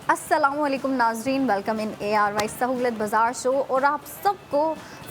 अस्सलामुअलैकुम नाजरीन, welcome in ARY सहूलत बाज़ार शो। और आप सबको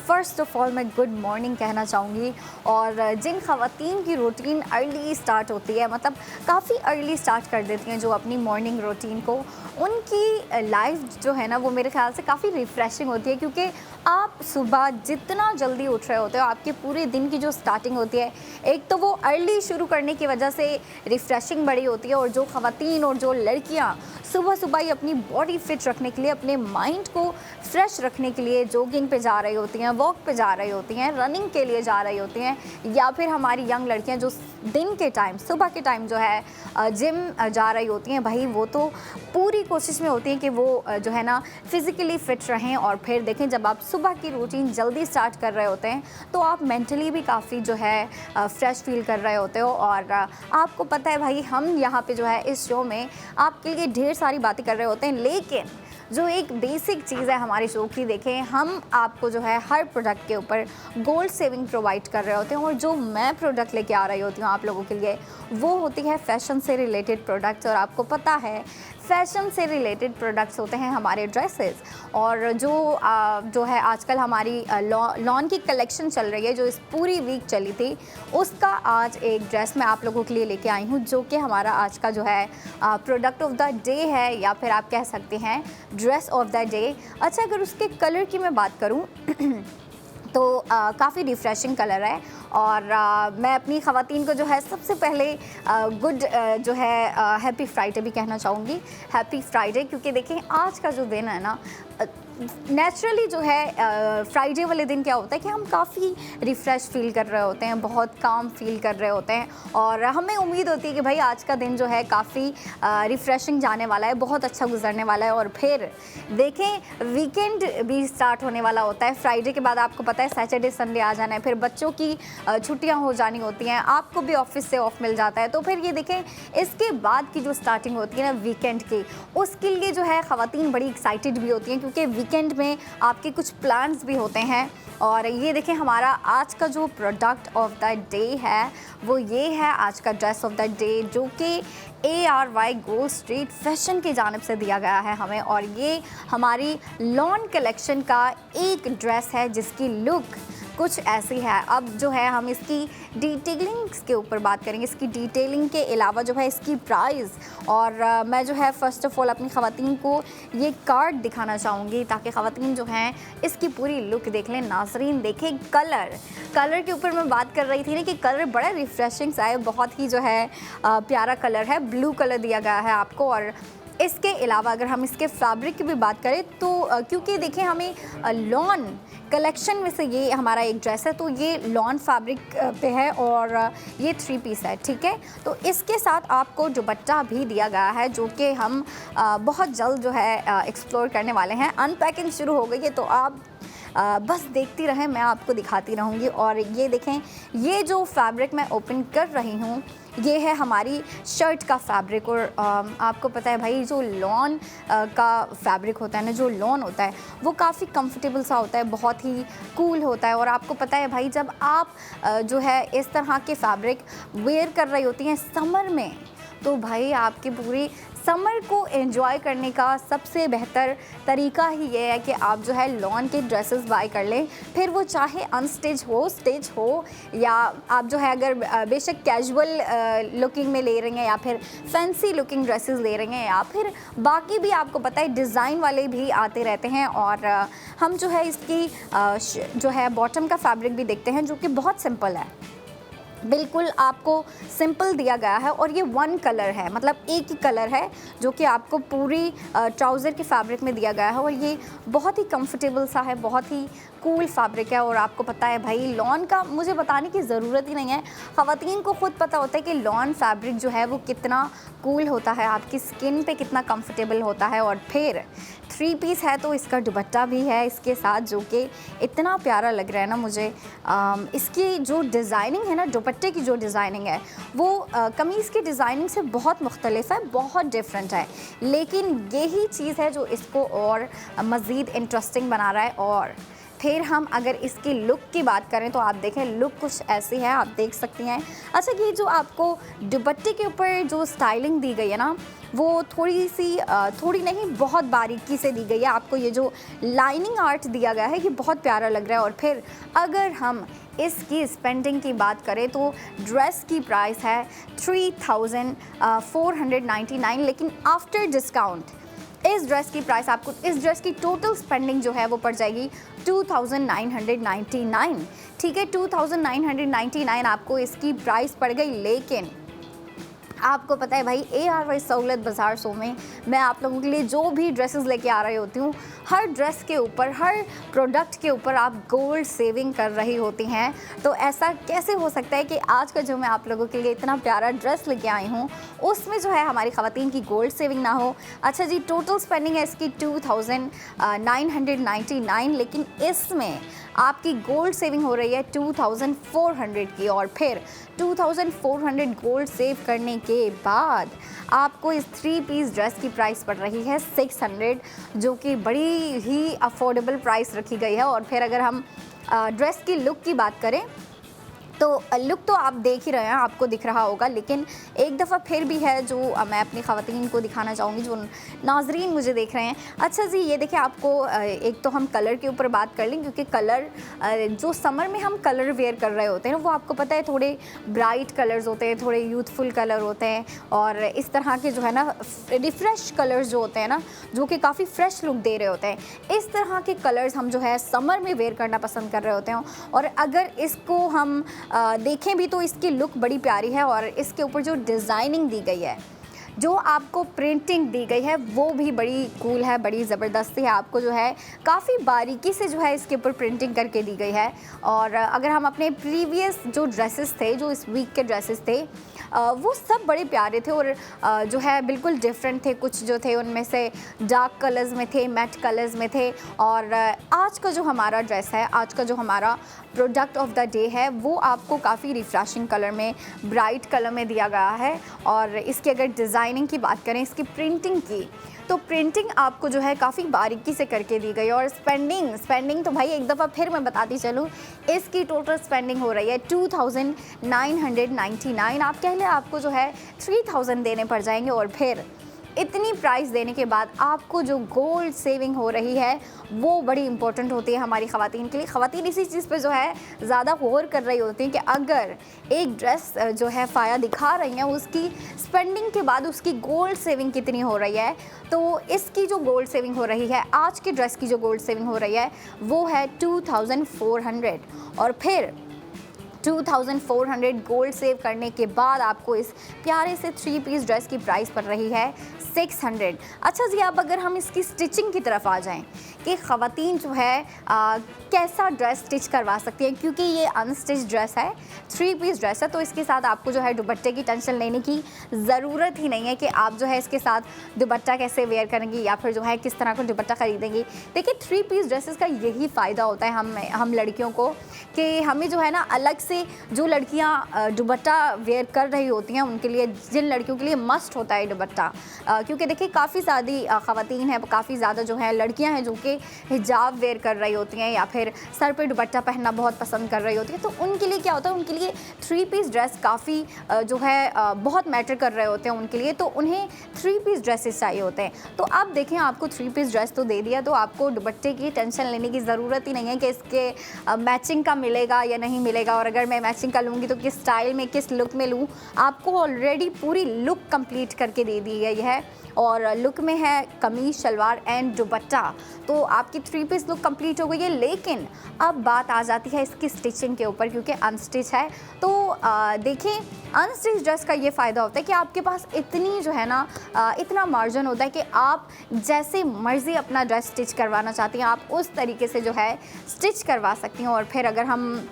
फ़र्स्ट ऑफ़ ऑल मैं गुड मॉर्निंग कहना चाहूँगी। और जिन ख़वातीन की रूटीन अर्ली स्टार्ट होती है, मतलब काफ़ी अर्ली स्टार्ट कर देती हैं जो अपनी मॉर्निंग रूटीन को, उनकी लाइफ जो है ना वो मेरे ख़्याल से काफ़ी रिफ़्रेशिंग होती है। क्योंकि आप सुबह जितना जल्दी उठ रहे होते हो, आपके पूरे दिन की जो स्टार्टिंग होती है, एक तो वो अर्ली शुरू करने की वजह से रिफ़्रेशिंग बड़ी होती है। और जो ख़वातीन और जो लड़कियाँ सुबह सुबह ही अपनी बॉडी फिट रखने के लिए, अपने माइंड को फ्रेश रखने के लिए जॉगिंग पे जा रही होती हैं, वॉक पे जा रही होती हैं, रनिंग के लिए जा रही होती हैं, या फिर हमारी यंग लड़कियां जो दिन के टाइम, सुबह के टाइम जो है जिम जा रही होती हैं, भाई वो तो पूरी कोशिश में होती हैं कि वो जो है ना फिज़िकली फ़िट रहें। और फिर देखें, जब आप सुबह की रूटीन जल्दी स्टार्ट कर रहे होते हैं तो आप मेंटली भी काफ़ी जो है फ्रेश फील कर रहे होते हो। और आपको पता है भाई, हम यहाँ पे जो है इस शो में आपके लिए ढेर सारी बातें कर रहे होते हैं, लेकिन जो एक बेसिक चीज़ है हमारी शो की, देखें हम आपको जो है हर प्रोडक्ट के ऊपर गोल्ड सेविंग प्रोवाइड कर रहे होते हैं। और जो मैं प्रोडक्ट लेके आ रही होती हूँ आप लोगों के लिए, वो होती है फ़ैशन से रिलेटेड प्रोडक्ट्स। और आपको पता है फ़ैशन से रिलेटेड प्रोडक्ट्स होते हैं हमारे ड्रेसेस। और जो है आजकल हमारी लॉन की कलेक्शन चल रही है, जो इस पूरी वीक चली थी, उसका आज एक ड्रेस मैं आप लोगों के लिए लेके आई हूँ, जो कि हमारा आज का जो है प्रोडक्ट ऑफ द डे है, या फिर आप कह सकते हैं ड्रेस ऑफ द डे। अच्छा, अगर उसके कलर की मैं बात करूँ तो काफ़ी रिफ़्रेशिंग कलर है। और मैं अपनी ख़वातीन को जो है सबसे पहले गुड जो है हैप्पी फ्राइडे भी कहना चाहूँगी। हैप्पी फ्राइडे, क्योंकि देखें आज का जो दिन है ना, नेचुरली जो है फ्राइडे वाले दिन क्या होता है कि हम काफ़ी रिफ़्रेश फील कर रहे होते हैं, बहुत काम फील कर रहे होते हैं, और हमें उम्मीद होती है कि भाई आज का दिन जो है काफ़ी रिफ़्रेशिंग जाने वाला है, बहुत अच्छा गुजरने वाला है। और फिर देखें, वीकेंड भी स्टार्ट होने वाला होता है। फ्राइडे के बाद आपको पता है सैटरडे संडे आ जाना है, फिर बच्चों की छुट्टियां हो जानी होती हैं, आपको भी ऑफिस से ऑफ मिल जाता है। तो फिर ये देखें, इसके बाद की जो स्टार्टिंग होती है ना वीकेंड की, उसके लिए जो है ख़वातीन बड़ी एक्साइटेड भी होती हैं, क्योंकि वीकेंड में आपके कुछ प्लान्स भी होते हैं। और ये देखें, हमारा आज का जो प्रोडक्ट ऑफ द डे है वो ये है, आज का ड्रेस ऑफ द डे, जो कि ARY गोल्ड स्ट्रीट फैशन की जानिब से दिया गया है हमें। और ये हमारी लॉन कलेक्शन का एक ड्रेस है जिसकी लुक कुछ ऐसी है। अब जो है हम इसकी डिटेलिंग्स के ऊपर बात करेंगे, इसकी डिटेलिंग के अलावा जो है इसकी प्राइस। और मैं जो है फ़र्स्ट ऑफ़ ऑल अपनी ख़वातीन को ये कार्ड दिखाना चाहूँगी, ताकि ख़वातीन जो हैं इसकी पूरी लुक देख लें। नाज़रीन देखें, कलर के ऊपर मैं बात कर रही थी ना कि कलर बड़ा रिफ़्रेशिंग सा है, बहुत ही जो है प्यारा कलर है, ब्लू कलर दिया गया है आपको। और इसके अलावा अगर हम इसके फैब्रिक की भी बात करें तो क्योंकि देखें हमें लॉन कलेक्शन में से ये हमारा एक ड्रेस है, तो ये लॉन फैब्रिक पे है और ये 3 पीस है, ठीक है। तो इसके साथ आपको दुपट्टा भी दिया गया है, जो कि हम बहुत जल्द जो है एक्सप्लोर करने वाले हैं। अनपैकिंग शुरू हो गई है, तो आप बस देखती रहें, मैं आपको दिखाती रहूँगी। और ये देखें, ये जो फैब्रिक मैं ओपन कर रही हूँ, ये है हमारी शर्ट का फैब्रिक। और आपको पता है भाई, जो लॉन का फैब्रिक होता है ना, जो लॉन होता है वो काफ़ी कंफर्टेबल सा होता है, बहुत ही कूल होता है। और आपको पता है भाई, जब आप जो है इस तरह के फैब्रिक वेयर कर रही होती हैं समर में, तो भाई आपकी पूरी समर को एंजॉय करने का सबसे बेहतर तरीका ही ये है कि आप जो है लॉन के ड्रेसेस बाय कर लें। फिर वो चाहे अनस्टिच हो, स्टिच हो, या आप जो है अगर बेशक कैजुअल लुकिंग में ले रही हैं, या फिर फैंसी लुकिंग ड्रेसेस ले रही हैं, या फिर बाकी भी आपको पता है डिज़ाइन वाले भी आते रहते हैं। और हम जो है इसकी जो है बॉटम का फैब्रिक भी देखते हैं, जो कि बहुत सिंपल है, बिल्कुल आपको सिंपल दिया गया है। और ये 1 कलर है, मतलब एक ही कलर है, जो कि आपको पूरी ट्राउज़र के फैब्रिक में दिया गया है। और ये बहुत ही कंफर्टेबल सा है, बहुत ही कूल फैब्रिक है। और आपको पता है भाई, लॉन का मुझे बताने की ज़रूरत ही नहीं है, ख़वातीन को ख़ुद पता होता है कि लॉन फैब्रिक जो है वो कितना कूल होता है, आपकी स्किन पे कितना कंफर्टेबल होता है। और फिर 3 पीस है, तो इसका दुपट्टा भी है इसके साथ, जो कि इतना प्यारा लग रहा है ना मुझे। इसकी जो डिज़ाइनिंग है ना, दुपट्टे की जो डिज़ाइनिंग है वो कमीज़ की डिज़ाइनिंग से बहुत मुख्तलिफ है, बहुत डिफरेंट है। लेकिन यही चीज़ है जो इसको और मज़ीद इंटरेस्टिंग बना रहा है। और फिर हम अगर इसकी लुक की बात करें तो आप देखें लुक कुछ ऐसी है, आप देख सकती हैं। अच्छा, ये जो आपको दुपट्टे के ऊपर जो स्टाइलिंग दी गई है ना, वो थोड़ी नहीं बहुत बारीकी से दी गई है। आपको ये जो लाइनिंग आर्ट दिया गया है ये बहुत प्यारा लग रहा है। और फिर अगर हम इसकी स्पेंडिंग की बात करें तो ड्रेस की प्राइस है 3499, लेकिन आफ्टर डिस्काउंट इस ड्रेस की प्राइस आपको, इस ड्रेस की टोटल स्पेंडिंग जो है वो पड़ जाएगी 2999। ठीक है, 2999 आपको इसकी प्राइस पड़ गई। लेकिन आपको पता है भाई, ARY सहूलत बाज़ार शो में मैं आप लोगों के लिए जो भी ड्रेसेस लेके आ रही होती हूँ, हर ड्रेस के ऊपर, हर प्रोडक्ट के ऊपर आप गोल्ड सेविंग कर रही होती हैं। तो ऐसा कैसे हो सकता है कि आज का जो मैं आप लोगों के लिए इतना प्यारा ड्रेस लेके आई हूँ उसमें जो है हमारी ख़वातीन की गोल्ड सेविंग ना हो। अच्छा जी, टोटल स्पेंडिंग है इसकी 2999, लेकिन इसमें आपकी गोल्ड सेविंग हो रही है 2400 की। और फिर 2400 गोल्ड सेव करने के बाद आपको इस 3 पीस ड्रेस की प्राइस पड़ रही है 600, जो कि बड़ी ही अफोर्डेबल प्राइस रखी गई है। और फिर अगर हम ड्रेस की लुक की बात करें तो लुक तो आप देख ही रहे हैं, आपको दिख रहा होगा, लेकिन एक दफ़ा फिर भी है जो मैं अपनी ख़वातीन को दिखाना चाहूँगी, जो नाजरीन मुझे देख रहे हैं। अच्छा जी, ये देखिए, आपको एक तो हम कलर के ऊपर बात कर लें, क्योंकि कलर जो समर में हम कलर वेयर कर रहे होते हैं वो आपको पता है थोड़े ब्राइट कलर्स होते हैं, थोड़े यूथफुल कलर होते हैं, और इस तरह के जो है ना रिफ़्रेश कलर्स जो होते हैं ना, जो कि काफ़ी फ्रेश लुक दे रहे होते हैं, इस तरह के कलर्स हम जो है समर में वेयर करना पसंद कर रहे होते हैं। और अगर इसको हम देखें भी तो इसकी लुक बड़ी प्यारी है, और इसके ऊपर जो डिज़ाइनिंग दी गई है, जो आपको प्रिंटिंग दी गई है, वो भी बड़ी कूल है, बड़ी ज़बरदस्ती है। आपको जो है काफ़ी बारीकी से जो है इसके ऊपर प्रिंटिंग करके दी गई है। और अगर हम अपने प्रीवियस जो ड्रेसेस थे, जो इस वीक के ड्रेसेस थे, वो सब बड़े प्यारे थे और जो है बिल्कुल डिफरेंट थे। कुछ जो थे उनमें से डार्क कलर्स में थे, मैट कलर्स में थे। और आज का जो हमारा ड्रेस है, आज का जो हमारा प्रोडक्ट ऑफ द डे है, वो आपको काफ़ी रिफ्रेशिंग कलर में, ब्राइट कलर में दिया गया है। और इसकी अगर डिज़ाइनिंग की बात करें, इसकी प्रिंटिंग की, तो प्रिंटिंग आपको जो है काफ़ी बारीकी से करके दी गई। और स्पेंडिंग तो भाई एक दफ़ा फिर मैं बताती चलूँ, इसकी टोटल स्पेंडिंग हो रही है 2999। आप कह लें आपको जो है 3000 देने पड़ जाएंगे। और फिर इतनी प्राइस देने के बाद आपको जो गोल्ड सेविंग हो रही है वो बड़ी इंपॉर्टेंट होती है हमारी ख़वातीन के लिए। ख़वातीन इसी चीज़ पे जो है ज़्यादा गौर कर रही होती हैं कि अगर एक ड्रेस जो है फ़ाया दिखा रही हैं, उसकी स्पेंडिंग के बाद उसकी गोल्ड सेविंग कितनी हो रही है। तो इसकी जो गोल्ड सेविंग हो रही है, आज की ड्रेस की जो गोल्ड सेविंग हो रही है वो है 2400। और फिर 2400 गोल्ड सेव करने के बाद आपको इस प्यारे से 3 पीस ड्रेस की प्राइस पड़ रही है 600। अच्छा जी, अब अगर हम इसकी स्टिचिंग की तरफ आ जाएं कि ख़वातीन जो है कैसा ड्रेस स्टिच करवा सकती है, क्योंकि ये अनस्टिच ड्रेस है, 3 पीस ड्रेस है, तो इसके साथ आपको जो है दुपट्टे की टेंशन लेने की ज़रूरत ही नहीं है कि आप जो है इसके साथ दुपट्टा कैसे वेयर करेंगी या फिर जो है किस तरह का दुपट्टा ख़रीदेंगी। देखिए, 3 पीस ड्रेसेस का यही फ़ायदा होता है हम लड़कियों को, कि हमें जो है ना अलग से, जो लड़कियां दुपट्टा वेयर कर रही होती हैं उनके लिए, जिन लड़कियों के लिए मस्ट होता है दुपट्टा, क्योंकि देखिए काफ़ी ज़्यादा ख़वातीन हैं, काफ़ी ज़्यादा जो है लड़कियां हैं जो कि हिजाब वेयर कर रही होती हैं या फिर सर पे दुपट्टा पहनना बहुत पसंद कर रही होती है। तो उनके लिए क्या होता है, उनके लिए 3 पीस ड्रेस काफ़ी जो है बहुत मैटर कर रहे होते हैं उनके लिए, तो उन्हें 3 पीस ड्रेसेस चाहिए होते हैं। तो आप देखें, आपको 3 पीस ड्रेस तो दे दिया, तो आपको दुपट्टे की टेंशन लेने की ज़रूरत ही नहीं है कि इसके मैचिंग का मिलेगा या नहीं मिलेगा, और अगर मैं मैचिंग का लूँगी तो किस स्टाइल में, किस लुक में लूँ। आपको ऑलरेडी पूरी लुक कंप्लीट करके दे दी गई है, और लुक में है कमीज, शलवार एंड दुपट्टा, तो आपकी 3 पीस लुक कंप्लीट हो गई है। लेकिन अब बात आ जाती है इसकी स्टिचिंग के ऊपर, क्योंकि अनस्टिच है। तो देखिए, अनस्टिच ड्रेस का ये फ़ायदा होता है कि आपके पास इतनी जो है ना इतना मार्जिन होता है कि आप जैसे मर्ज़ी अपना ड्रेस स्टिच करवाना चाहती हैं, आप उस तरीके से जो है स्टिच करवा सकती हैं। और फिर अगर हम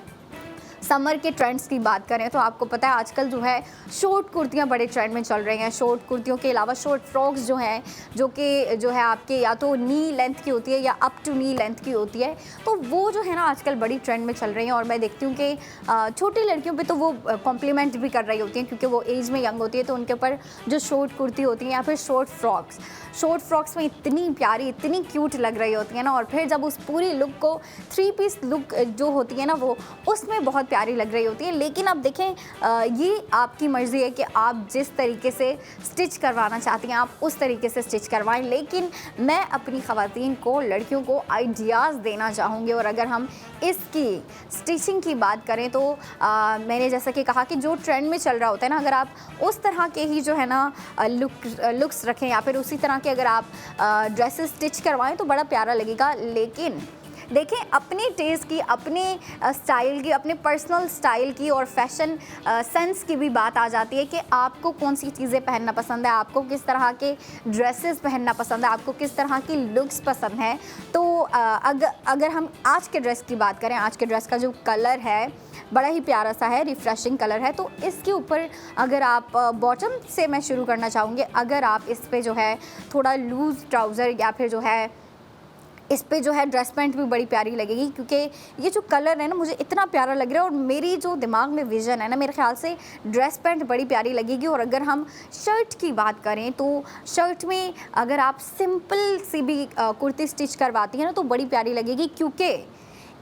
समर के ट्रेंड्स की बात करें तो आपको पता है आजकल जो है शॉर्ट कुर्तियाँ बड़े ट्रेंड में चल रही हैं। शॉर्ट कुर्तियों के अलावा शॉर्ट फ्रॉक्स जो हैं, जो कि जो है आपके या तो नी लेंथ की होती है या अप टू नी लेंथ की होती है, तो वो जो है ना आजकल बड़ी ट्रेंड में चल रही हैं। और मैं देखती हूँ कि छोटी लड़कियों पे तो वो कॉम्प्लीमेंट भी कर रही होती हैं क्योंकि वो एज में यंग होती है, तो उनके ऊपर जो शॉर्ट कुर्ती होती है या फिर शॉर्ट फ्रॉक्स में इतनी प्यारी, इतनी क्यूट लग रही होती है ना। और फिर जब उस पूरी लुक को 3 पीस लुक जो होती है ना वो उसमें बहुत प्यारी लग रही होती है। लेकिन अब देखें ये आपकी मर्ज़ी है कि आप जिस तरीके से स्टिच करवाना चाहती हैं आप उस तरीके से स्टिच करवाएं। लेकिन मैं अपनी ख़वातीन को, लड़कियों को आइडियाज़ देना चाहूँगी। और अगर हम इसकी स्टिचिंग की बात करें तो मैंने जैसा कि कहा कि जो ट्रेंड में चल रहा होता है ना, अगर आप उस तरह के ही जो है ना लुक्स रखें या फिर उसी तरह के अगर आप ड्रेसेस स्टिच करवाएं तो बड़ा प्यारा लगेगा। लेकिन देखें अपने टेस्ट की, अपने स्टाइल की, अपने पर्सनल स्टाइल की और फैशन सेंस की भी बात आ जाती है कि आपको कौन सी चीज़ें पहनना पसंद है, आपको किस तरह के ड्रेसेस पहनना पसंद है, आपको किस तरह की लुक्स पसंद है। तो अगर हम आज के ड्रेस की बात करें, आज के ड्रेस का जो कलर है बड़ा ही प्यारा सा है, रिफ़्रेशिंग कलर है। तो इसके ऊपर अगर आप बॉटम से मैं शुरू करना चाहूँगी, अगर आप इस पे जो है थोड़ा लूज़ ट्राउज़र या फिर जो है इस पे जो है ड्रेस पैंट भी बड़ी प्यारी लगेगी, क्योंकि ये जो कलर है ना मुझे इतना प्यारा लग रहा है और मेरी जो दिमाग में विज़न है ना, मेरे ख्याल से ड्रेस पैंट बड़ी प्यारी लगेगी। और अगर हम शर्ट की बात करें तो शर्ट में अगर आप सिंपल सी भी कुर्ती स्टिच करवाती हैं ना तो बड़ी प्यारी लगेगी, क्योंकि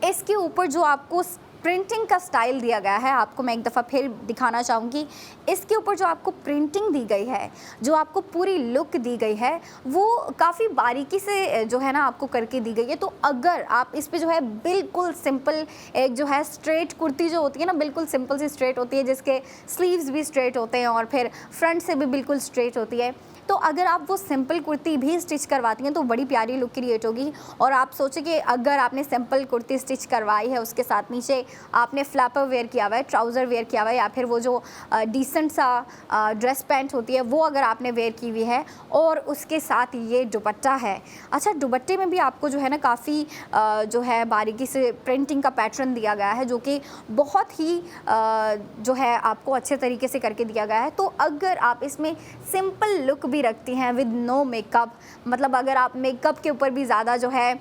इसके ऊपर जो आपको प्रिंटिंग का स्टाइल दिया गया है, आपको मैं एक दफ़ा फिर दिखाना चाहूँगी। इसके ऊपर जो आपको प्रिंटिंग दी गई है, जो आपको पूरी लुक दी गई है, वो काफ़ी बारीकी से जो है ना आपको करके दी गई है। तो अगर आप इस पे जो है बिल्कुल सिंपल एक जो है स्ट्रेट कुर्ती जो होती है ना, बिल्कुल सिंपल सी स्ट्रेट होती है, जिसके स्लीव्स भी स्ट्रेट होते हैं और फिर फ्रंट से भी बिल्कुल स्ट्रेट होती है, तो अगर आप वो सिंपल कुर्ती भी स्टिच करवाती हैं तो बड़ी प्यारी लुक क्रिएट होगी। और आप सोचें कि अगर आपने सिंपल कुर्ती स्टिच करवाई है, उसके साथ नीचे आपने फ्लैपर वेयर किया हुआ है, ट्राउज़र वेयर किया हुआ है, या फिर वो जो डिसेंट सा ड्रेस पैंट होती है वो अगर आपने वेयर की हुई है, और उसके साथ ये दुपट्टा है। अच्छा, दुपट्टे में भी आपको जो है ना काफ़ी जो है बारीकी से प्रिंटिंग का पैटर्न दिया गया है, जो कि बहुत ही जो है आपको अच्छे तरीके से करके दिया गया है। तो अगर आप इसमें सिंपल लुक भी रखती हैं विद नो मेकअप, मतलब अगर आप मेकअप के ऊपर भी ज़्यादा जो है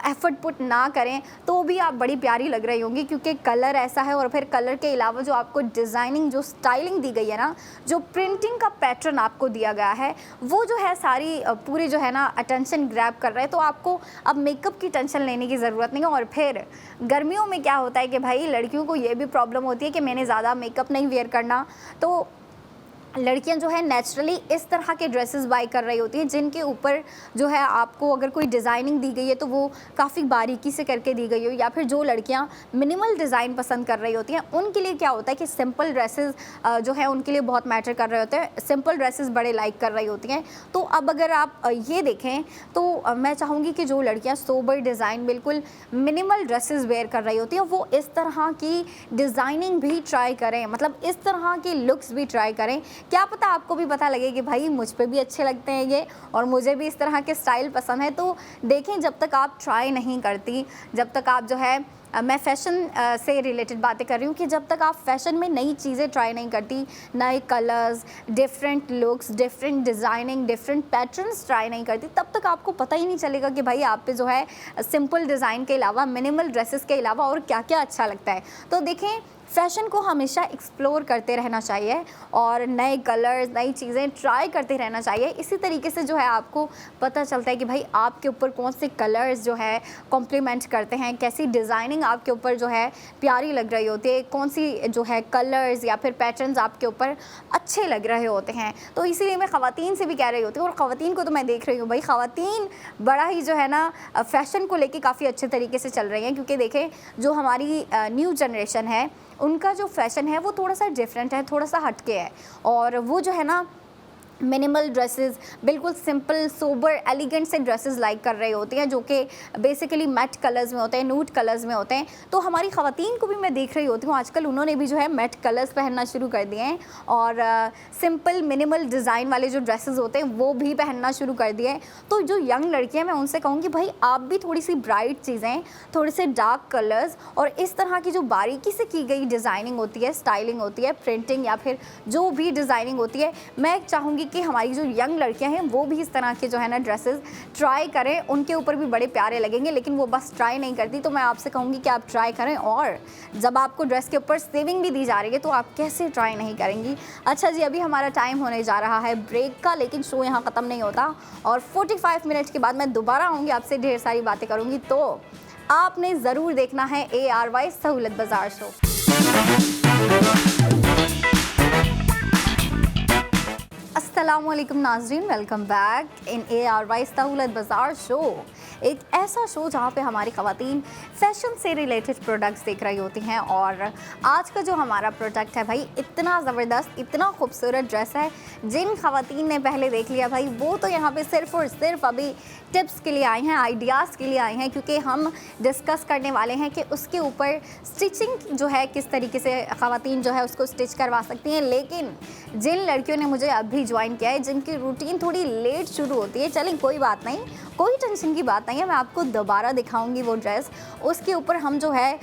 एफर्ट पुट ना करें तो भी आप बड़ी प्यारी लग रही होंगी, क्योंकि कलर ऐसा है। और फिर कलर के अलावा जो आपको डिज़ाइनिंग, जो स्टाइलिंग दी गई है ना, जो प्रिंटिंग का पैटर्न आपको दिया गया है, वो जो है सारी पूरी जो है ना अटेंशन ग्रैब कर रहा है। तो आपको अब मेकअप की टेंशन लेने की ज़रूरत नहीं है। और फिर गर्मियों में क्या होता है कि भाई लड़कियों को ये भी प्रॉब्लम होती है कि मैंने ज़्यादा मेकअप नहीं वेयर करना, तो लड़कियां जो है नेचुरली इस तरह के ड्रेसेस बाय कर रही होती हैं जिनके ऊपर जो है आपको अगर कोई डिज़ाइनिंग दी गई है तो वो काफ़ी बारीकी से करके दी गई हो, या फिर जो लड़कियां मिनिमल डिज़ाइन पसंद कर रही होती हैं उनके लिए क्या होता है कि सिंपल ड्रेसेस जो है उनके लिए बहुत मैटर कर रहे होते हैं, सिंपल ड्रेसेस बड़े लाइक कर रही होती हैं। तो अब अगर आप ये देखें तो मैं चाहूँगी कि जो लड़कियाँ सोबर डिज़ाइन, बिल्कुल मिनिमल ड्रेसेस वेयर कर रही होती हैं, वो इस तरह की डिज़ाइनिंग भी ट्राई करें, मतलब इस तरह की लुक्स भी ट्राई करें। क्या पता आपको भी पता लगे कि भाई मुझ पे भी अच्छे लगते हैं ये, और मुझे भी इस तरह के स्टाइल पसंद है। तो देखें, जब तक आप ट्राई नहीं करती, जब तक आप जो है मैं फ़ैशन से रिलेटेड बातें कर रही हूँ कि जब तक आप फ़ैशन में नई चीज़ें ट्राई नहीं करती, नए colours, different looks, different designing, different patterns try नहीं करती, तब तक आपको पता ही नहीं चलेगा कि भाई आप पे जो है सिंपल डिज़ाइन के अलावा, मिनिमल ड्रेसेस के अलावा और क्या क्या अच्छा लगता है। तो देखें, फ़ैशन को हमेशा एक्सप्लोर करते रहना चाहिए और नए कलर्स, नई चीज़ें ट्राई करते रहना चाहिए। इसी तरीके से जो है आपको पता चलता है कि भाई आपके ऊपर कौन से कलर्स जो है कॉम्प्लीमेंट करते हैं, कैसी डिज़ाइनिंग आपके ऊपर जो है प्यारी लग रही होती है, कौन सी जो है कलर्स या फिर पैटर्न्स आपके ऊपर अच्छे लग रहे होते हैं। तो इसीलिए मैं ख़वातीन से भी कह रही होती हूँ, और ख़वातीन को तो मैं देख रही हूँ भाई, ख़वातीन बड़ा ही जो है ना फ़ैशन को लेके काफ़ी अच्छे तरीके से चल रही हैं, क्योंकि देखें जो हमारी न्यू जनरेशन है उनका जो फ़ैशन है वो थोड़ा सा डिफरेंट है, थोड़ा सा हटके है, और वो जो है ना मिनिमल ड्रेसेस, बिल्कुल सिंपल सोबर एलिगेंट से ड्रेसेस लाइक कर रही होती हैं, जो कि बेसिकली मैट कलर्स में होते हैं, नूड कलर्स में होते हैं। तो हमारी ख़वातीन को भी मैं देख रही होती हूँ आजकल उन्होंने भी जो है मैट कलर्स पहनना शुरू कर दिए हैं और सिंपल मिनिमल डिज़ाइन वाले जो ड्रेसेस होते हैं वो भी पहनना शुरू कर दिए हैं। तो जो यंग लड़कियाँ, मैं उनसे कहूँगी भाई आप भी थोड़ी सी ब्राइट चीज़ें, थोड़े से डार्क कलर्स और इस तरह की जो बारीकी से की गई डिज़ाइनिंग होती है, स्टाइलिंग होती है, प्रिंटिंग या फिर जो भी डिज़ाइनिंग होती है, मैं चाहूँगी कि हमारी जो यंग लड़कियां हैं वो भी इस तरह के जो है ना ड्रेसेस ट्राई करें। उनके ऊपर भी बड़े प्यारे लगेंगे, लेकिन वो बस ट्राई नहीं करती। तो मैं आपसे कहूँगी कि आप ट्राई करें, और जब आपको ड्रेस के ऊपर सेविंग भी दी जा रही है तो आप कैसे ट्राई नहीं करेंगी। अच्छा जी, अभी हमारा टाइम होने जा रहा है ब्रेक का, लेकिन शो यहाँ ख़त्म नहीं होता और 45 मिनट के बाद मैं दोबारा आऊँगी, आपसे ढेर सारी बातें करूँगी। तो आपने ज़रूर देखना है ARY सहूलत बाज़ार शो। अस्सलामुअलैकुम नाज़रीन, वेलकम बैक इन ARY सहूलत बाज़ार शो। एक ऐसा शो जहाँ पे हमारी ख़वातीन फ़ैशन से रिलेटेड प्रोडक्ट्स देख रही होती हैं, और आज का जो हमारा प्रोडक्ट है भाई इतना ज़बरदस्त, इतना खूबसूरत ड्रेस है। जिन ख़वातीन ने पहले देख लिया भाई वो तो यहाँ पे सिर्फ़ और सिर्फ अभी टिप्स के लिए आए हैं, आइडियाज़ के लिए आए हैं, क्योंकि हम डिस्कस करने वाले हैं कि उसके ऊपर स्टिचिंग जो है किस तरीके से ख़वातीन जो है उसको स्टिच करवा सकती हैं। लेकिन जिन लड़कियों ने मुझे अभी ज्वाइन किया है, जिनकी रूटीन थोड़ी लेट शुरू होती है, चलें कोई बात नहीं, कोई टेंशन की बात नहीं है, मैं आपको दोबारा दिखाऊंगी वो ड्रेस। उसके ऊपर हम जो है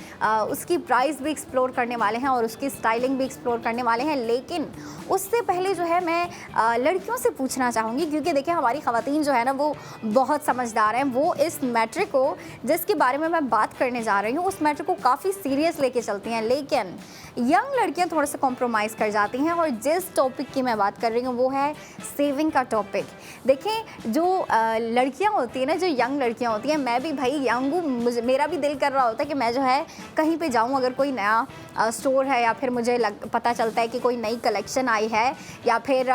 उसकी प्राइस भी एक्सप्लोर करने वाले हैं और उसकी स्टाइलिंग भी एक्सप्लोर करने वाले हैं। लेकिन उससे पहले जो है मैं लड़कियों से पूछना चाहूँगी, क्योंकि देखिए हमारी ख़वातीन जो है ना वो बहुत समझदार हैं। वो इस मैटर को, जिसके बारे में मैं बात करने जा रही हूँ, उस मैटर को काफ़ी सीरियस लेके चलती हैं। लेकिन यंग लड़कियां थोड़ा सा कॉम्प्रोमाइज़ कर जाती हैं, और जिस टॉपिक की मैं बात कर रही हूँ वो है सेविंग का टॉपिक। देखें जो लड़कियां होती हैं ना, जो यंग लड़कियां होती हैं, मैं भी भाई यंग हूँ, मेरा भी दिल कर रहा होता है कि मैं जो है कहीं पे जाऊँ, अगर कोई नया स्टोर है या फिर मुझे पता चलता है कि कोई नई कलेक्शन आई है, या फिर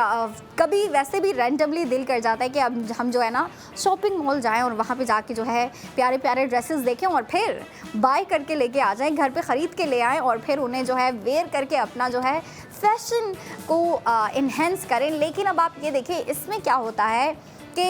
कभी वैसे भी रैंडमली दिल कर जाता है कि अब हम जो है ना शॉपिंग मॉल जाएं और वहाँ पे जाके जो है प्यारे प्यारे ड्रेसेस देखें और फिर बाय करके लेके आ जाएं, घर पे ख़रीद के ले आएं और फिर उन्हें जो है वेयर करके अपना जो है फैशन को इन्हेंस करें। लेकिन अब आप ये देखिए इसमें क्या होता है कि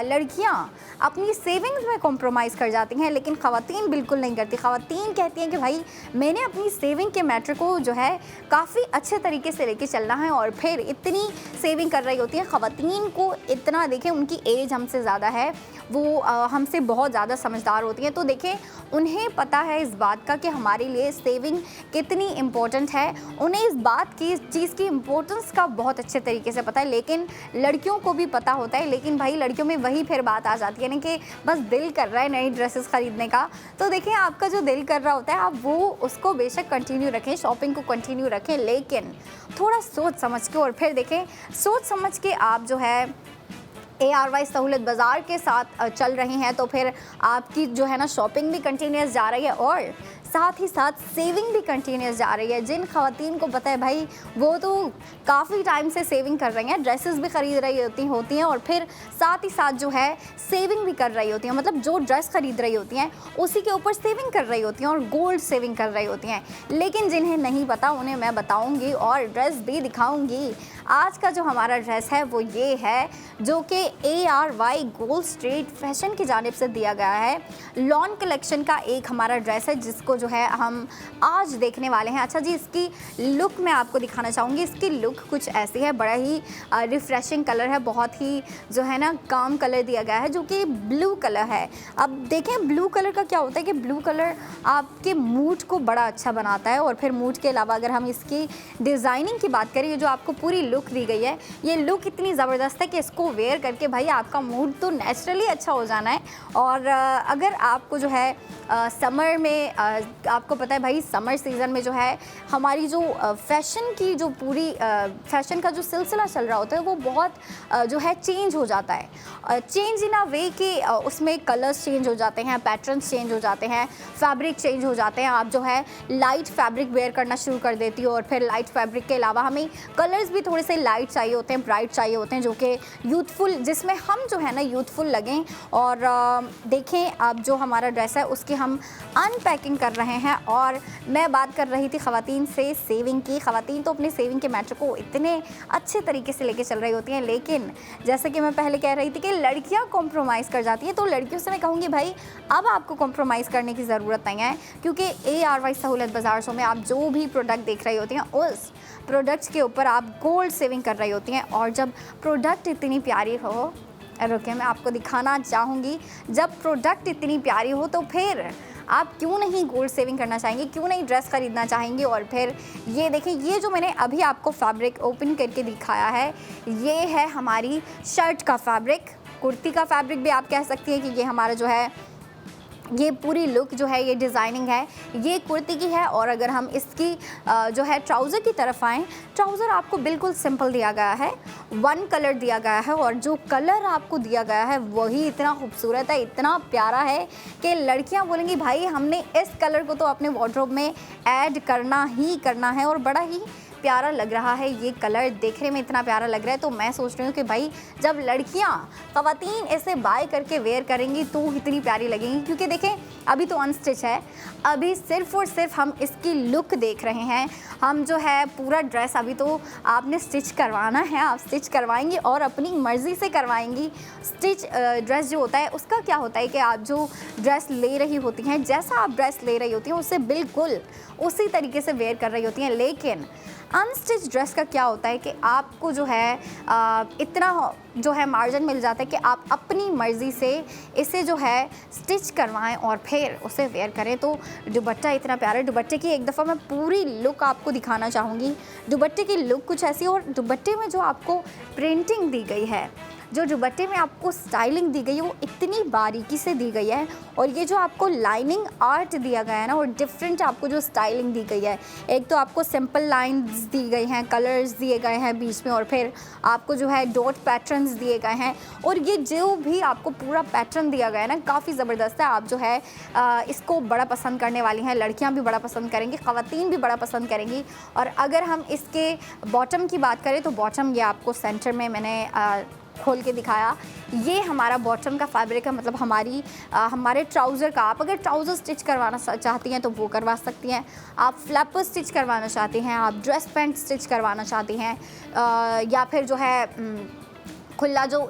लड़कियां अपनी सेविंग्स में कॉम्प्रोमाइज़ कर जाती हैं, लेकिन ख़वातीन बिल्कुल नहीं करती। ख़वातीन कहती हैं कि भाई मैंने अपनी सेविंग के मैटर को जो है काफ़ी अच्छे तरीके से लेके चलना है, और फिर इतनी सेविंग कर रही होती हैं। ख़वातीन को इतना, देखें उनकी एज हमसे ज़्यादा है, वो हमसे बहुत ज़्यादा समझदार होती हैं। तो देखें उन्हें पता है इस बात का कि हमारे लिए सेविंग कितनी इम्पोर्टेंट है, उन्हें इस बात की चीज़ की इम्पोर्टेंस का बहुत अच्छे तरीके से पता है। लेकिन लड़कियों को भी पता होता है, लेकिन भाई लड़कियों में वही फिर बात आ जाती है ना कि बस दिल कर रहा है नई ड्रेसेस ख़रीदने का। तो देखिए आपका जो दिल कर रहा होता है आप वो उसको बेशक कंटिन्यू रखें, शॉपिंग को कंटिन्यू रखें, लेकिन थोड़ा सोच समझ के, और फिर देखें सोच समझ के आप जो है ARY सहूलत बाज़ार के साथ चल रही हैं, तो फिर आपकी जो है ना शॉपिंग भी कंटिन्यूस जा रही है और साथ ही साथ सेविंग भी कंटिन्यूस जा रही है। जिन ख़वातीन को पता है भाई वो तो काफ़ी टाइम से सेविंग कर रही हैं, ड्रेसेस भी ख़रीद रही होती हैं और फिर साथ ही साथ जो है सेविंग भी कर रही होती हैं, मतलब जो ड्रेस ख़रीद रही होती हैं उसी के ऊपर सेविंग कर रही होती हैं और गोल्ड सेविंग कर रही होती हैं। लेकिन जिन्हें नहीं पता उन्हें मैं बताऊँगी और ड्रेस भी दिखाऊँगी। आज का जो हमारा ड्रेस है वो ये है, जो कि ARY गोल्ड स्ट्रीट फैशन की जानिब से दिया गया है। लॉन कलेक्शन का एक हमारा ड्रेस है जिसको जो है हम आज देखने वाले हैं। अच्छा जी, इसकी लुक मैं आपको दिखाना चाहूँगी। इसकी लुक कुछ ऐसी है, बड़ा ही रिफ़्रेशिंग कलर है, बहुत ही जो है ना काम कलर दिया गया है, जो कि ब्लू कलर है। अब देखें ब्लू कलर का क्या होता है कि ब्लू कलर आपके मूड को बड़ा अच्छा बनाता है, और फिर मूड के अलावा अगर हम इसकी डिज़ाइनिंग की बात करें, जो आपको पूरी लुक दी गई है, ये लुक इतनी ज़बरदस्त है कि इसको वेयर करके भाई आपका मूड तो नेचुरली अच्छा हो जाना है। और अगर आपको जो है समर में आपको पता है भाई समर सीज़न में जो है हमारी जो फैशन की जो पूरी फैशन का जो सिलसिला चल रहा होता है वो बहुत जो है चेंज हो जाता है। चेंज इन अ वे कि उसमें कलर्स चेंज हो जाते हैं, पैटर्न्स चेंज हो जाते हैं, फैब्रिक चेंज हो जाते हैं। आप जो है लाइट फैब्रिक वेयर करना शुरू कर देती हो, और फिर लाइट फैब्रिक के अलावा हमें कलर्स भी थोड़े से लाइट चाहिए होते हैं, ब्राइट चाहिए होते हैं, जो कि यूथफुल, जिसमें हम जो है ना यूथफुल लगें। और देखें अब जो हमारा ड्रेस है उसकी हम अनपैकिंग करने रहे हैं। और मैं बात कर रही थी ख़वातीन से सेविंग की। ख़वातीन तो अपने सेविंग के मैटर को इतने अच्छे तरीके से लेके चल रही होती हैं, लेकिन जैसे कि मैं पहले कह रही थी कि लड़कियां कॉम्प्रोमाइज़ कर जाती हैं। तो लड़कियों से मैं कहूँगी भाई अब आपको कॉम्प्रोमाइज़ करने की ज़रूरत नहीं है, क्योंकि ARY सहूलत बाज़ार शो में आप जो भी प्रोडक्ट देख रही होती हैं उस प्रोडक्ट्स के ऊपर आप गोल्ड सेविंग कर रही होती हैं। और जब प्रोडक्ट इतनी प्यारी हो, रुकिए मैं आपको दिखाना चाहूँगी, जब प्रोडक्ट इतनी प्यारी हो तो फिर आप क्यों नहीं गोल्ड सेविंग करना चाहेंगे, क्यों नहीं ड्रेस ख़रीदना चाहेंगे। और फिर ये देखिए, ये जो मैंने अभी आपको फैब्रिक ओपन करके दिखाया है, ये है हमारी शर्ट का फैब्रिक, कुर्ती का फैब्रिक भी आप कह सकती हैं कि ये हमारा जो है ये पूरी लुक जो है ये डिज़ाइनिंग है, ये कुर्ती की है। और अगर हम इसकी जो है ट्राउज़र की तरफ आएँ, ट्राउज़र आपको बिल्कुल सिंपल दिया गया है, वन कलर दिया गया है। और जो कलर आपको दिया गया है वही इतना खूबसूरत है, इतना प्यारा है कि लड़कियां बोलेंगी भाई हमने इस कलर को तो अपने वार्डरोब में ऐड करना ही करना है। और बड़ा ही प्यारा लग रहा है, ये कलर देखने में इतना प्यारा लग रहा है। तो मैं सोच रही हूँ कि भाई जब लड़कियाँ ख़वातीन ऐसे बाय करके वेयर करेंगी तो इतनी प्यारी लगेंगी। क्योंकि देखें अभी तो अनस्टिच है, अभी सिर्फ़ और सिर्फ हम इसकी लुक देख रहे हैं। हम जो है पूरा ड्रेस अभी तो आपने स्टिच करवाना है, आप स्टिच करवाएंगी और अपनी मर्ज़ी से करवाएंगी। स्टिच ड्रेस जो होता है उसका क्या होता है कि आप जो ड्रेस ले रही होती हैं, जैसा आप ड्रेस ले रही होती हैं उससे बिल्कुल उसी तरीके से वेयर कर रही होती हैं। लेकिन अनस्टिच ड्रेस का क्या होता है कि आपको जो है इतना जो है मार्जिन मिल जाता है कि आप अपनी मर्ज़ी से इसे जो है स्टिच करवाएं और फिर उसे वेयर करें। तो दुपट्टा इतना प्यारा, दुपट्टे की एक दफ़ा मैं पूरी लुक आपको दिखाना चाहूँगी। दुपट्टे की लुक कुछ ऐसी, और दुपट्टे में जो आपको प्रिंटिंग दी गई है, जो दुपट्टे में आपको स्टाइलिंग दी गई है वो इतनी बारीकी से दी गई है। और ये जो आपको लाइनिंग आर्ट दिया गया है ना, और डिफरेंट आपको जो स्टाइलिंग दी गई है, एक तो आपको सिंपल लाइंस दी गई हैं, कलर्स दिए गए हैं बीच में, और फिर आपको जो है डॉट पैटर्न्स दिए गए हैं। और ये जो भी आपको पूरा पैटर्न दिया गया है ना, काफ़ी ज़बरदस्त है। आप जो है इसको बड़ा पसंद करने वाली हैं, लड़कियाँ भी बड़ा पसंद करेंगी, ख़वातीन भी बड़ा पसंद करेंगी। और अगर हम इसके बॉटम की बात करें तो बॉटम ये आपको सेंटर में मैंने खोल के दिखाया, ये हमारा बॉटम का फैब्रिक है, मतलब हमारे ट्राउज़र का। आप अगर ट्राउज़र स्टिच करवाना चाहती हैं तो वो करवा सकती हैं, आप फ्लैपर स्टिच करवाना चाहती हैं, आप ड्रेस पैंट स्टिच करवाना चाहती हैं, या फिर जो है खुला जो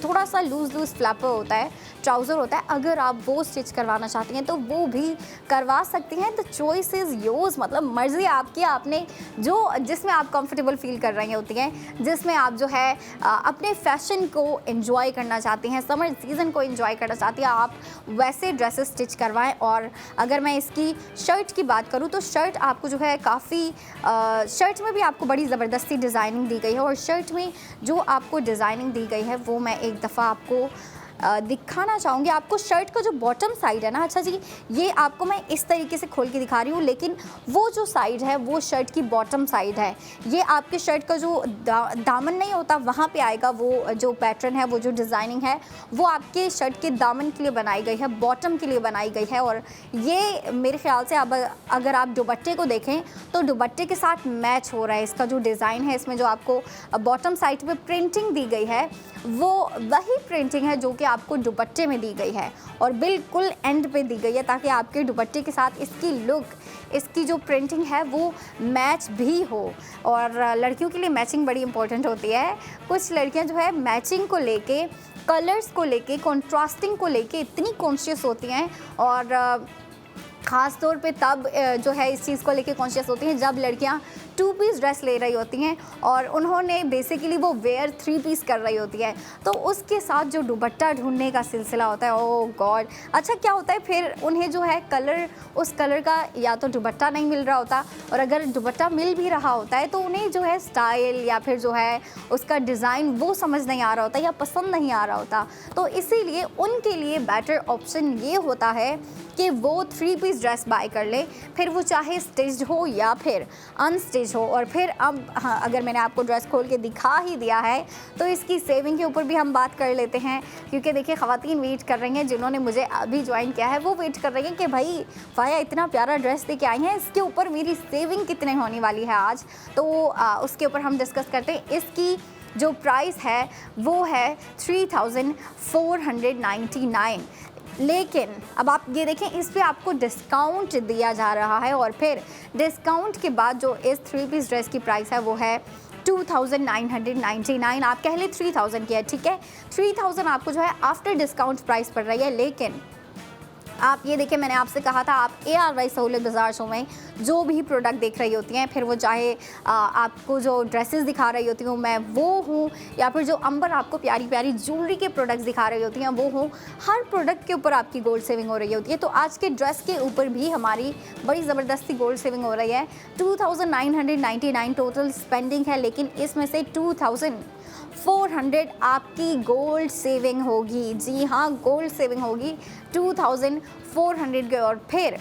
थोड़ा सा लूज़ फ्लैपर होता है, ट्राउज़र होता है, अगर आप वो स्टिच करवाना चाहती हैं तो वो भी करवा सकती हैं। द चॉइस इज़ योर्स, मतलब मर्ज़ी आपकी, आपने जिसमें आप कंफर्टेबल फील कर रही होती हैं, जिसमें आप जो है अपने फैशन को एंजॉय करना चाहती हैं, समर सीज़न को एंजॉय करना चाहती हैं, आप वैसे ड्रेसेस स्टिच करवाएं। और अगर मैं इसकी शर्ट की बात करूँ तो शर्ट आपको जो है काफ़ी शर्ट में भी आपको बड़ी ज़बरदस्ती डिज़ाइनिंग दी गई है। और शर्ट में जो आपको डिज़ाइनिंग दी गई है वो मैं एक दफ़ा आपको दिखाना चाहूँगी। आपको शर्ट का जो बॉटम साइड है ना, अच्छा जी, ये आपको मैं इस तरीके से खोल के दिखा रही हूँ, लेकिन वो जो साइड है वो शर्ट की बॉटम साइड है। ये आपके शर्ट का जो दामन नहीं होता वहाँ पे आएगा, वो जो पैटर्न है, वो जो डिज़ाइनिंग है वो आपके शर्ट के दामन के लिए बनाई गई है, बॉटम के लिए बनाई गई है। और ये मेरे ख्याल से अब अगर आप दुपट्टे को देखें तो दुपट्टे के साथ मैच हो रहा है। इसका जो डिज़ाइन है, इसमें जो आपको बॉटम साइड पे प्रिंटिंग दी गई है वो वही प्रिंटिंग है जो कि आपको दुपट्टे में दी गई है, और बिल्कुल एंड पे दी गई है, ताकि आपके दुपट्टे के साथ इसकी लुक, इसकी जो प्रिंटिंग है वो मैच भी हो। और लड़कियों के लिए मैचिंग बड़ी इंपॉर्टेंट होती है। कुछ लड़कियां जो है मैचिंग को लेके, कलर्स को लेके, कॉन्ट्रास्टिंग को लेके इतनी कॉन्शियस होती हैं, और ख़ास तौर पे तब जो है इस चीज़ को लेके कॉन्शियस होती हैं जब लड़कियां 2 पीस ड्रेस ले रही होती हैं और उन्होंने बेसिकली वो वेयर 3 पीस कर रही होती है, तो उसके साथ जो दुपट्टा ढूंढने का सिलसिला होता है, ओह गॉड। अच्छा क्या होता है फिर उन्हें जो है कलर, उस कलर का या तो दुपट्टा नहीं मिल रहा होता, और अगर दुपट्टा मिल भी रहा होता है तो उन्हें जो है स्टाइल या फिर जो है उसका डिज़ाइन वो समझ नहीं आ रहा होता या पसंद नहीं आ रहा होता। तो इसीलिए उनके लिए बेटर ऑप्शन ये होता है कि वो 3 पीस ड्रेस बाय कर ले, फिर वो चाहे स्टिच्ड हो या फिर अनस्टिच हो। और फिर अब हाँ, अगर मैंने आपको ड्रेस खोल के दिखा ही दिया है तो इसकी सेविंग के ऊपर भी हम बात कर लेते हैं, क्योंकि देखिए ख़वातीन वेट कर रही हैं, जिन्होंने मुझे अभी ज्वाइन किया है वो वेट कर रही हैं कि भाई फाया इतना प्यारा ड्रेस लेके आई हैं, इसके ऊपर मेरी सेविंग कितने होने वाली है आज। तो उसके ऊपर हम डिस्कस करते हैं। इसकी जो प्राइस है वो है 3499। लेकिन अब आप ये देखें, इस पे आपको डिस्काउंट दिया जा रहा है और फिर डिस्काउंट के बाद जो इस 3 पीस ड्रेस की प्राइस है वो है 2999। आप कह लें 3000 की है, ठीक है। 3000 आपको जो है आफ्टर डिस्काउंट प्राइस पड़ रही है। लेकिन आप ये देखिए, मैंने आपसे कहा था आप ARY सहूलियत बाज़ार शो में जो भी प्रोडक्ट देख रही होती हैं, फिर वो चाहे आपको जो ड्रेसेस दिखा रही होती हूँ मैं वो हूँ, या फिर जो अंबर आपको प्यारी प्यारी ज्वेलरी के प्रोडक्ट्स दिखा रही होती हैं वो हूँ, हर प्रोडक्ट के ऊपर आपकी गोल्ड सेविंग हो रही होती है। तो आज के ड्रेस के ऊपर भी हमारी बड़ी ज़बरदस्ती गोल्ड सेविंग हो रही है। 2999 टोटल स्पेंडिंग है, लेकिन इसमें से 2400 आपकी गोल्ड सेविंग होगी। जी हाँ, गोल्ड सेविंग होगी 2400 की। और फिर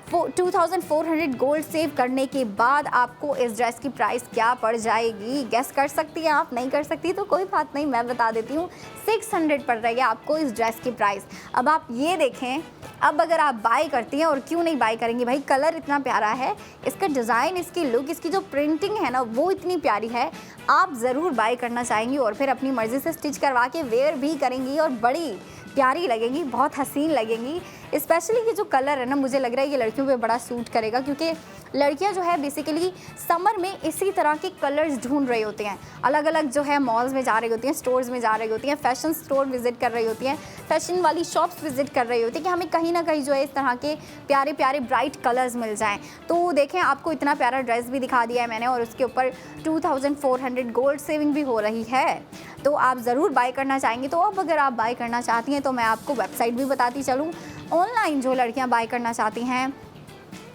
2400 गोल्ड सेव करने के बाद आपको इस ड्रेस की प्राइस क्या पड़ जाएगी, गेस कर सकती हैं आप? नहीं कर सकती तो कोई बात नहीं, मैं बता देती हूँ। 600 पड़ रही है आपको इस ड्रेस की प्राइस। अब आप ये देखें, अब अगर आप बाय करती हैं, और क्यों नहीं बाय करेंगी भाई, कलर इतना प्यारा है, इसका डिज़ाइन, इसकी लुक, इसकी जो प्रिंटिंग है ना वो इतनी प्यारी है, आप ज़रूर बाय करना चाहेंगी और फिर अपनी मर्ज़ी से स्टिच करवा के वेयर भी करेंगी और बड़ी प्यारी लगेंगी, बहुत हसीन लगेंगी। स्पेशली ये जो कलर है ना, मुझे लग रहा है ये लड़कियों पे बड़ा सूट करेगा, क्योंकि लड़कियां जो है बेसिकली समर में इसी तरह के कलर्स ढूंढ रही होती हैं। अलग अलग जो है मॉल्स में जा रही होती हैं, स्टोर्स में जा रही होती हैं, फैशन स्टोर विजिट कर रही होती हैं, फैशन वाली शॉप्स विजिट कर रही होती हैं कि हमें कहीं ना कहीं जो है इस तरह के प्यारे प्यारे ब्राइट कलर्स मिल जाएँ। तो देखें, आपको इतना प्यारा ड्रेस भी दिखा दिया है मैंने, और उसके ऊपर 2400 गोल्ड सेविंग भी हो रही है। तो आप ज़रूर बाय करना चाहेंगे। तो अब अगर आप बाय करना चाहती हैं तो मैं आपको वेबसाइट भी बताती चलूँ। ऑनलाइन जो लड़कियां बाय करना चाहती हैं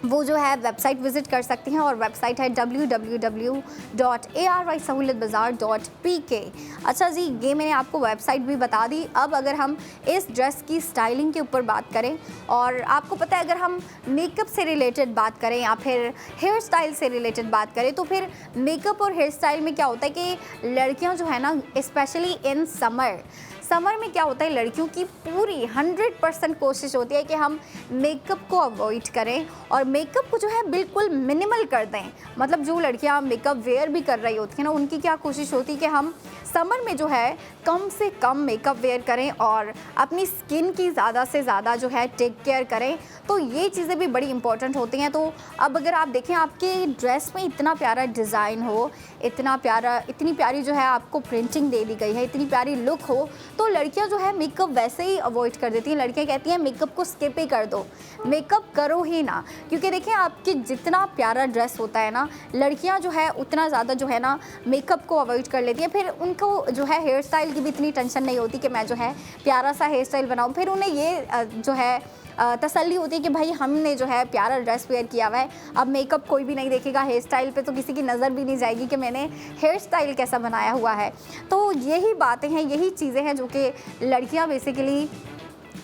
वो जो है वेबसाइट विज़िट कर सकती हैं, और वेबसाइट है www.arysahuliyatbazaar.pk। अच्छा जी, ये मैंने आपको वेबसाइट भी बता दी। अब अगर हम इस ड्रेस की स्टाइलिंग के ऊपर बात करें, और आपको पता है अगर हम मेकअप से रिलेटेड बात करें या फिर हेयर स्टाइल से रिलेटेड बात करें, तो फिर मेकअप और हेयर स्टाइल में क्या होता है कि लड़कियाँ जो है ना, स्पेशली इन समर में क्या होता है, लड़कियों की पूरी 100% कोशिश होती है कि हम मेकअप को अवॉइड करें और मेकअप को जो है बिल्कुल मिनिमल कर दें। मतलब जो लड़कियां मेकअप वेयर भी कर रही होती हैं ना, उनकी क्या कोशिश होती है कि हम समर में जो है कम से कम मेकअप वेयर करें और अपनी स्किन की ज़्यादा से ज़्यादा जो है टेक केयर करें। तो ये चीज़ें भी बड़ी इंपॉर्टेंट होती हैं। तो अब अगर आप देखें, आपके ड्रेस में इतना प्यारा डिज़ाइन हो, इतनी प्यारी जो है आपको प्रिंटिंग दे दी गई है, इतनी प्यारी लुक हो, तो लड़कियां जो है मेकअप वैसे ही अवॉइड कर देती हैं। लड़कियां कहती हैं मेकअप को स्किप ही कर दो, मेकअप करो ही ना। क्योंकि देखिए, आपके जितना प्यारा ड्रेस होता है ना, लड़कियां जो है उतना ज़्यादा जो है ना मेकअप को अवॉइड कर लेती हैं। फिर उनको जो है हेयर स्टाइल की भी इतनी टेंशन नहीं होती कि मैं जो है प्यारा सा हेयर स्टाइल बनाऊँ। फिर उन्हें ये जो है तसल्ली होती है कि भाई हमने जो है प्यारा ड्रेस वेयर किया हुआ है, अब मेकअप कोई भी नहीं देखेगा, हेयर स्टाइल पे तो किसी की नज़र भी नहीं जाएगी कि मैंने हेयर स्टाइल कैसा बनाया हुआ है। तो यही बातें हैं, यही चीज़ें हैं जो कि लड़कियां बेसिकली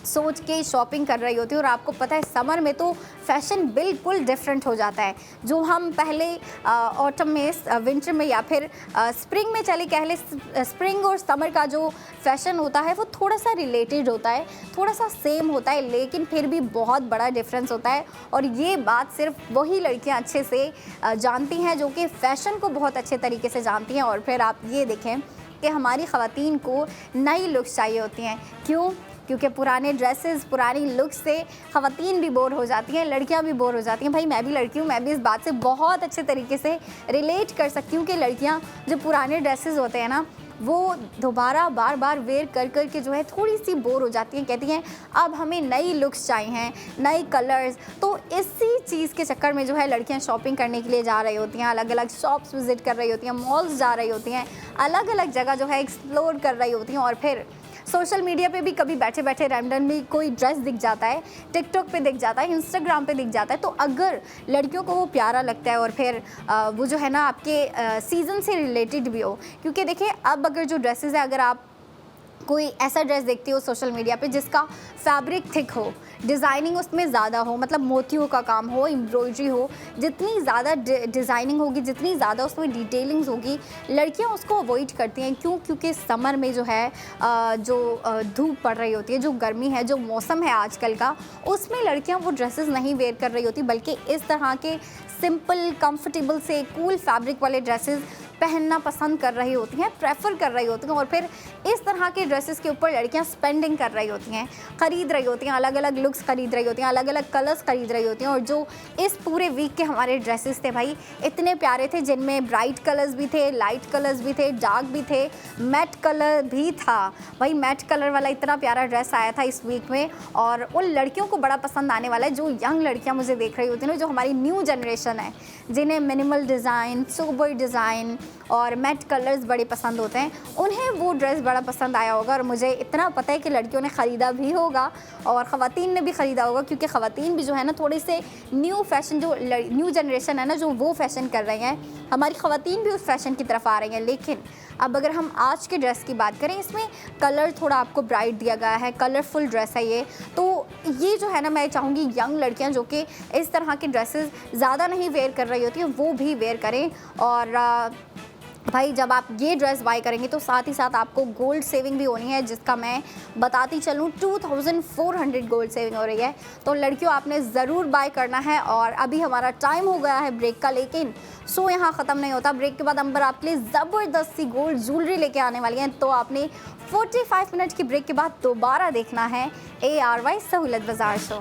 सोच के शॉपिंग कर रही होती है। और आपको पता है समर में तो फैशन बिल्कुल डिफरेंट हो जाता है। जो हम पहले ऑटम में, विंटर में या फिर स्प्रिंग में चले कह ले, स्प्रिंग और समर का जो फैशन होता है वो थोड़ा सा रिलेटेड होता है, थोड़ा सा सेम होता है, लेकिन फिर भी बहुत बड़ा डिफरेंस होता है। और ये बात सिर्फ वही लड़कियां अच्छे से जानती हैं जो कि फ़ैशन को बहुत अच्छे तरीके से जानती हैं। और फिर आप ये देखें कि हमारी ख़वातीन को नई लुक्स चाहिए होती हैं। क्यों? क्योंकि पुराने ड्रेसेस, पुरानी लुक से ख़वातीन भी बोर हो जाती हैं, लड़कियां भी बोर हो जाती हैं। भाई मैं भी लड़की हूँ, मैं भी इस बात से बहुत अच्छे तरीके से रिलेट कर सकती हूँ कि लड़कियां जो पुराने ड्रेसेस होते हैं ना, वो दोबारा बार बार वेयर कर कर के जो है थोड़ी सी बोर हो जाती हैं। कहती हैं अब हमें नई लुक्स चाहिए हैं, नए कलर्स। तो इसी चीज़ के चक्कर में जो है लड़कियां शॉपिंग करने के लिए जा रही होती हैं, अलग अलग शॉप्स विज़िट कर रही होती हैं, मॉल्स जा रही होती हैं, अलग अलग जगह जो है एक्सप्लोर कर रही होती हैं। और फिर सोशल मीडिया पे भी कभी बैठे बैठे रैंडमली कोई ड्रेस दिख जाता है, टिकटॉक पे दिख जाता है, इंस्टाग्राम पे दिख जाता है। तो अगर लड़कियों को वो प्यारा लगता है और फिर वो जो है ना आपके सीज़न से रिलेटेड भी हो, क्योंकि देखिए अब अगर जो ड्रेसेस है, अगर आप कोई ऐसा ड्रेस देखती हो सोशल मीडिया पे जिसका फैब्रिक थिक हो, डिज़ाइनिंग उसमें ज़्यादा हो, मतलब मोतियों का काम हो, एम्ब्रॉयडरी हो, जितनी ज़्यादा डिज़ाइनिंग होगी, जितनी ज़्यादा उसमें डिटेलिंग्स होगी, लड़कियां उसको अवॉइड करती हैं। क्यों? क्योंकि समर में जो है धूप पड़ रही होती है, जो गर्मी है, जो मौसम है आजकल का, उसमें लड़कियां वो ड्रेसेस नहीं वेयर कर रही होती, बल्कि इस तरह के सिंपल, कंफर्टेबल से कूल फैब्रिक वाले ड्रेसेस पहनना पसंद कर रही होती हैं, प्रेफर कर रही होती हैं, और फिर इस तरह के ड्रेसेस के ऊपर लड़कियां स्पेंडिंग कर रही होती हैं, ख़रीद रही होती हैं, अलग अलग लुक्स खरीद रही होती हैं, अलग अलग कलर्स खरीद रही होती हैं। और जो इस पूरे वीक के हमारे ड्रेसेस थे भाई, इतने प्यारे थे, जिनमें ब्राइट कलर्स भी थे, लाइट कलर्स भी थे, डार्क भी थे, मैट कलर भी था। भाई मैट कलर वाला इतना प्यारा ड्रेस आया था इस वीक में, और उन लड़कियों को बड़ा पसंद आने वाला है जो यंग लड़कियां मुझे देख रही होती हैं, जो हमारी न्यू जनरेशन है, जिन्हें मिनिमल डिज़ाइन, सोबर डिज़ाइन और मैट कलर्स बड़े पसंद होते हैं, उन्हें वो ड्रेस बड़ा पसंद आया होगा। और मुझे इतना पता है कि लड़कियों ने ख़रीदा भी होगा और ख़वातीन ने भी ख़रीदा होगा, क्योंकि ख़वातीन भी जो है ना थोड़े से न्यू फैशन, जो न्यू जनरेशन है ना जो वो फ़ैशन कर रही हैं, हमारी ख़वातीन भी उस फैशन की तरफ आ रही हैं। लेकिन अब अगर हम आज के ड्रेस की बात करें, इसमें कलर थोड़ा आपको ब्राइट दिया गया है, कलरफुल ड्रेस है ये, तो ये जो है ना मैं चाहूँगी यंग लड़कियां जो कि इस तरह के ड्रेसेस ज़्यादा नहीं वेयर कर रही होती हैं, वो भी वेयर करें। और भाई जब आप ये ड्रेस बाय करेंगे तो साथ ही साथ आपको गोल्ड सेविंग भी होनी है, जिसका मैं बताती चलूँ 2400 गोल्ड सेविंग हो रही है। तो लड़कियों आपने ज़रूर बाय करना है। और अभी हमारा टाइम हो गया है ब्रेक का, लेकिन शो यहाँ ख़त्म नहीं होता। ब्रेक के बाद अंबर आपके लिए ज़बरदस्त सी गोल्ड ज्वेलरी लेके आने वाली हैं, तो आपने 45 मिनट की ब्रेक के बाद दोबारा देखना है ARY सहूलत बाज़ार शो।